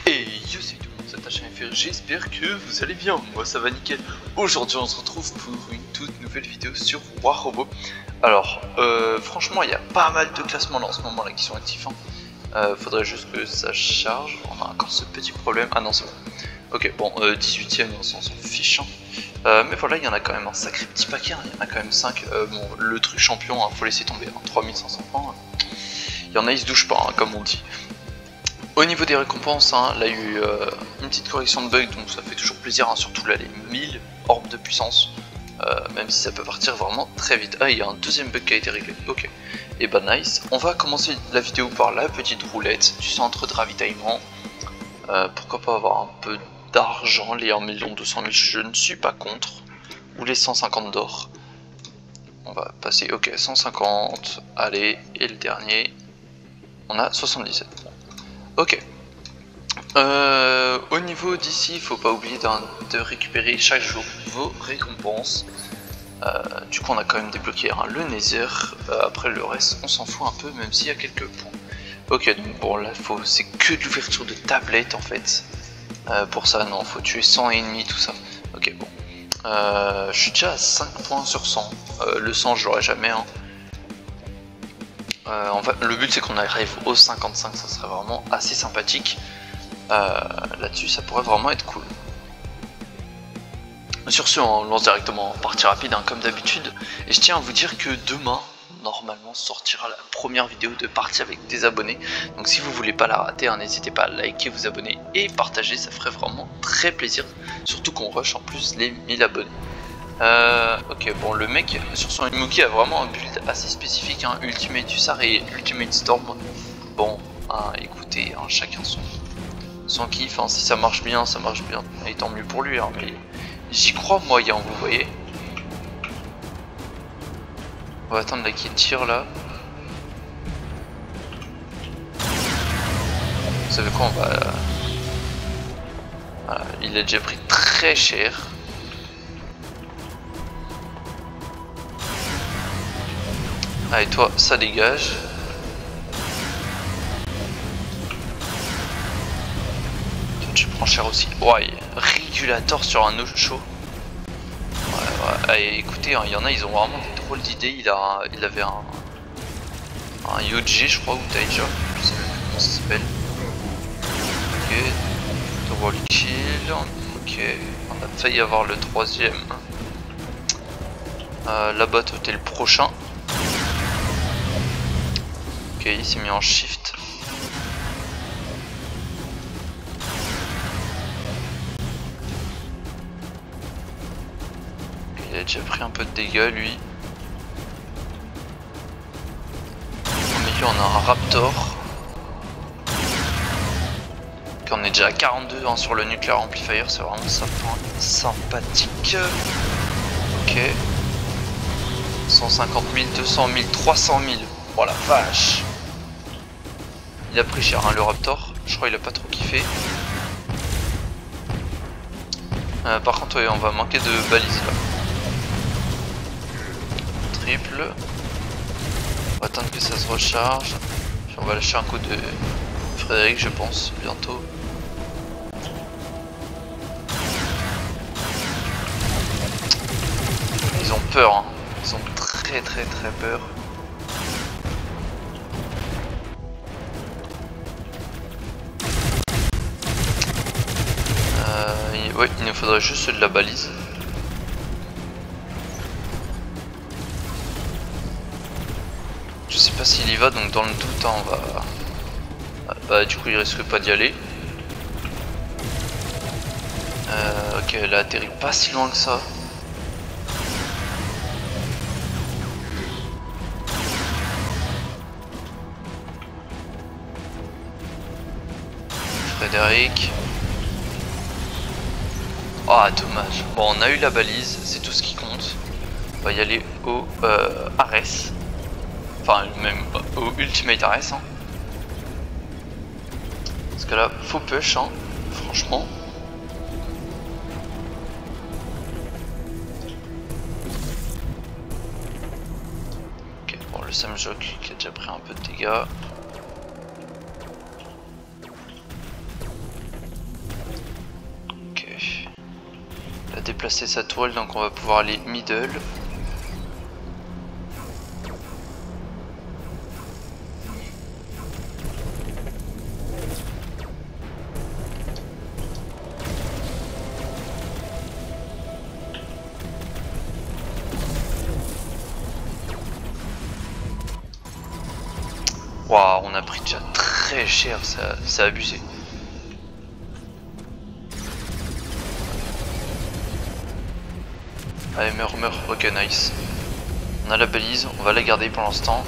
Et yo, c'est tout le monde, c'est HMFR, j'espère que vous allez bien, moi ça va nickel. Aujourd'hui on se retrouve pour une toute nouvelle vidéo sur War Robot. Alors, franchement il y a pas mal de classements là en ce moment là qui sont actifs. Faudrait juste que ça charge, on a encore ce petit problème, ah non c'est bon. Ok, bon, 18ème, on s'en fiche. Mais voilà, il y en a quand même un sacré petit paquet, il y en a quand même 5. Bon, le truc champion, faut laisser tomber, 3500 points. Il y en a, ils se douchent pas, comme on dit. Au niveau des récompenses, là il y a eu une petite correction de bug, donc ça fait toujours plaisir, surtout là les 1000 orbes de puissance, même si ça peut partir vraiment très vite. Ah, il y a un deuxième bug qui a été réglé, ok. Et bah nice, on va commencer la vidéo par la petite roulette du centre de ravitaillement. Pourquoi pas avoir un peu d'argent, les 1 200 000 je ne suis pas contre, ou les 150 d'or. On va passer, ok, 150, allez, et le dernier, on a 77. Ok. Au niveau d'ici, il faut pas oublier de récupérer chaque jour vos récompenses. Du coup, on a quand même débloqué le Nether. Après le reste, on s'en fout un peu, même s'il y a quelques points. Ok, donc bon, là, c'est que de l'ouverture de tablette en fait. Pour ça, non, faut tuer 100 ennemis, tout ça. Ok, bon. Je suis déjà à 5 points sur 100. Le 100, je l'aurai jamais. En fait, le but c'est qu'on arrive au 55, ça serait vraiment assez sympathique. Là-dessus ça pourrait vraiment être cool. Sur ce, on lance directement en partie rapide comme d'habitude. Et je tiens à vous dire que demain, normalement, sortira la première vidéo de partie avec des abonnés. Donc si vous voulez pas la rater, n'hésitez pas à liker, vous abonner et partager, ça ferait vraiment très plaisir. Surtout qu'on rush en plus les 1000 abonnés. Ok, bon, le mec sur son Imuki a vraiment un build assez spécifique, Ultimate Hussar et Ultimate Storm. Bon, écoutez, chacun son kiff, si ça marche bien, ça marche bien, et tant mieux pour lui, mais j'y crois moyen, vous voyez. On va attendre là qu'il tire là. Vous savez quoi, on va... Voilà, il a déjà pris très cher. Allez, toi, ça dégage. Toi, tu prends cher aussi. Ouais, régulateur sur un eau chaud. Ouais. Allez, écoutez, il y en a, ils ont vraiment des drôles d'idées. Il avait un Yoji, je crois, ou Taija. Je sais même plus comment ça s'appelle. Ok. Double kill. Ok. On a failli avoir le troisième. Là-bas, toi, t'es le prochain. Ok, il s'est mis en shift. Okay, il a déjà pris un peu de dégâts lui. Au milieu on a un Raptor. Okay, on est déjà à 42 sur le Nuclear Amplifier, c'est vraiment sympathique. Ok. 150 000, 200 000, 300 000. Oh la vache! Il a pris cher le Raptor, je crois qu'il a pas trop kiffé. Par contre, ouais, on va manquer de balises là. Triple. On va attendre que ça se recharge. Puis on va lâcher un coup de Frédéric, je pense, bientôt. Ils ont peur, ils ont très peur. Ouais, il nous faudrait juste de la balise. Je sais pas s'il y va, donc dans le doute, on va... Bah du coup il risque pas d'y aller. Ok, elle a atterri pas si loin que ça. Frédéric. Oh dommage. Bon, on a eu la balise, c'est tout ce qui compte. On va y aller au Ares. Enfin même au Ultimate Ares. Parce que là, faut push, franchement. Ok, bon, le Samjok qui a déjà pris un peu de dégâts. déplacer sa toile, donc on va pouvoir aller middle. Waouh, on a pris déjà très cher, c'est abusé. Allez, meurs, ok, nice. On a la balise, on va la garder pour l'instant.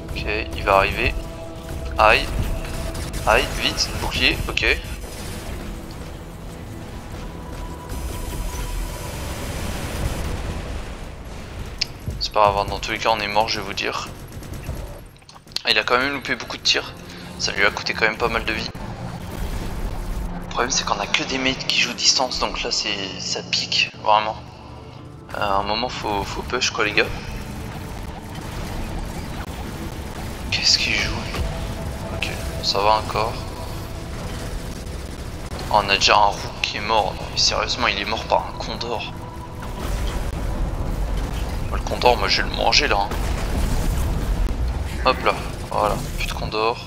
Ok, il va arriver. Aïe, aïe, vite, bouclier, ok. C'est pas grave, dans tous les cas on est mort, je vais vous dire. Il a quand même loupé beaucoup de tirs, ça lui a coûté quand même pas mal de vie. Le problème c'est qu'on a que des mates qui jouent distance, donc là ça pique vraiment. À un moment faut push quoi les gars. Qu'est-ce qu'il joue lui? Ok, ça va encore. Oh, on a déjà un roux qui est mort, mais sérieusement il est mort par un condor. Le condor, moi je vais le manger là. Hein. Hop là, voilà, plus de condor.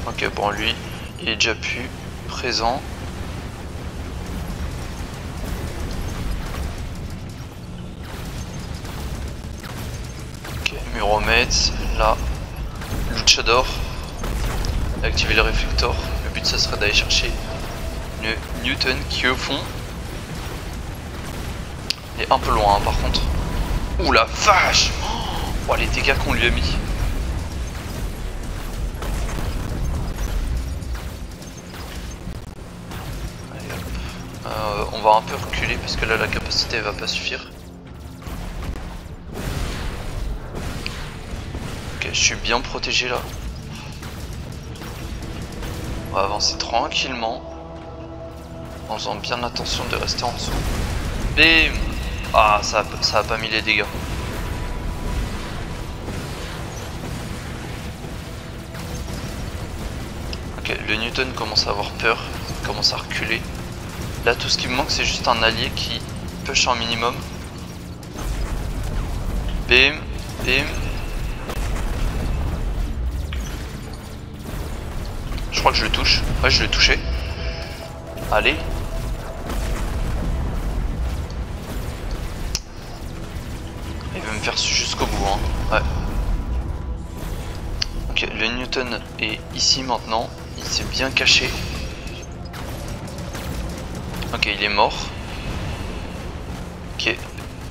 Ok, bon lui, il est déjà plus présent. Ok, Muromètre, là. Luchador. Activer le réflector. Le but ça serait d'aller chercher une Newton qui est au fond. Il est un peu loin hein, par contre. Ouh la vache! Oh les dégâts qu'on lui a mis. On va un peu reculer parce que là la capacité elle va pas suffire. Ok, je suis bien protégé là. On va avancer tranquillement en faisant bien attention de rester en dessous. Bim! Ah, ça a pas mis les dégâts. Ok, le Newton commence à avoir peur, il commence à reculer. Là tout ce qui me manque c'est juste un allié qui push un minimum. Bim, bim. Je crois que je le touche. Ouais, je l'ai touché. Allez. Il va me faire jusqu'au bout hein. Ouais. Ok, le Newton est ici maintenant. Il s'est bien caché. Ok, il est mort. Ok,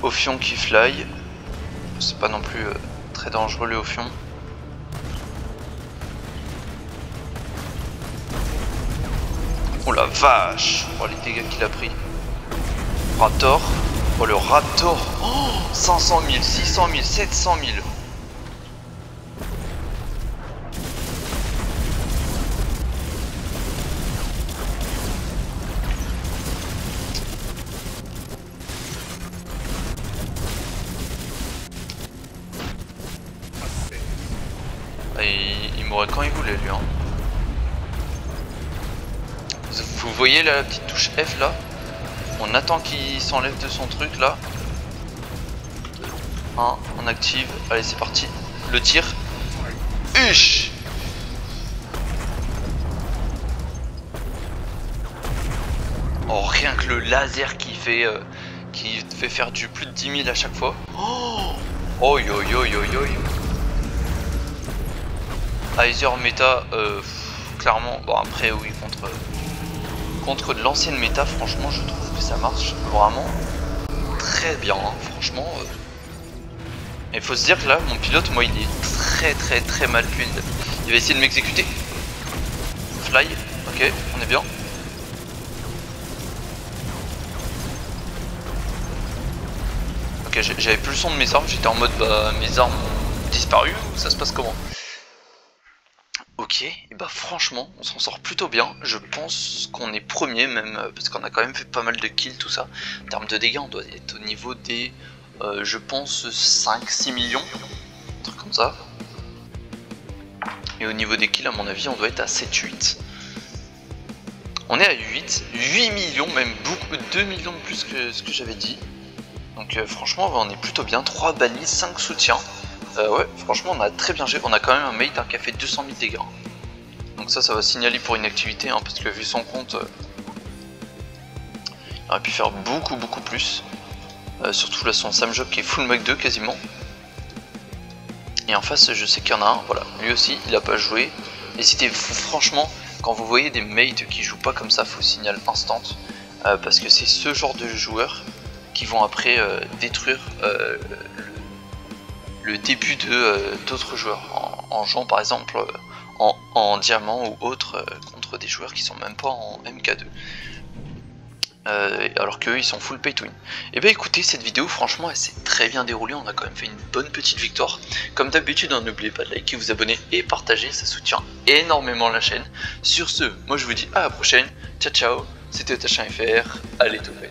Ophion qui fly. C'est pas non plus très dangereux le Ophion. Oh la vache! Oh les dégâts qu'il a pris. Raptor. Oh le Raptor. Oh 500 000, 600 000, 700 000. Il m'aurait quand il voulait lui hein. Vous voyez la petite touche F là? On attend qu'il s'enlève de son truc là. On active. Allez c'est parti. Le tir. Huch. Oh rien que le laser qui fait faire du plus de 10 000 à chaque fois. Oh yo yo yo yo. Aizer méta, clairement, bon après oui, contre de l'ancienne méta, franchement je trouve que ça marche vraiment très bien, hein, franchement. Il faut se dire que là, mon pilote, moi il est très mal build. Il va essayer de m'exécuter. fly. Ok, on est bien. Ok, j'avais plus le son de mes armes, j'étais en mode bah mes armes ont disparu, ou ça se passe comment? Ok, et bah franchement, on s'en sort plutôt bien. Je pense qu'on est premier même, parce qu'on a quand même fait pas mal de kills, tout ça. En termes de dégâts, on doit être au niveau des, je pense, 5-6 millions, un truc comme ça. Et au niveau des kills, à mon avis, on doit être à 7-8. On est à 8 millions, même beaucoup, 2 millions de plus que ce que j'avais dit. Donc franchement, on est plutôt bien. 3 balises, 5 soutiens. Ouais, franchement, on a très bien géré. On a quand même un mate qui a fait 200 000 dégâts. Donc ça va signaler pour une activité, hein, parce que vu son compte, il aurait pu faire beaucoup plus. Surtout là, son Samjob qui est full Mach 2 quasiment. Et en face, je sais qu'il y en a un, voilà. Lui aussi, il a pas joué. N'hésitez franchement, quand vous voyez des mates qui jouent pas comme ça, faut signal instant. Parce que c'est ce genre de joueurs qui vont après détruire le début de d'autres joueurs en jouant par exemple en diamant ou autre contre des joueurs qui sont même pas en MK2 alors qu'eux ils sont full pay to win. Et bah écoutez, cette vidéo franchement elle s'est très bien déroulée, on a quand même fait une bonne petite victoire. Comme d'habitude, n'oubliez pas de liker, vous abonner et partager, ça soutient énormément la chaîne. Sur ce, moi je vous dis à la prochaine, ciao ciao, c'était Tachin FR, allez tout fait.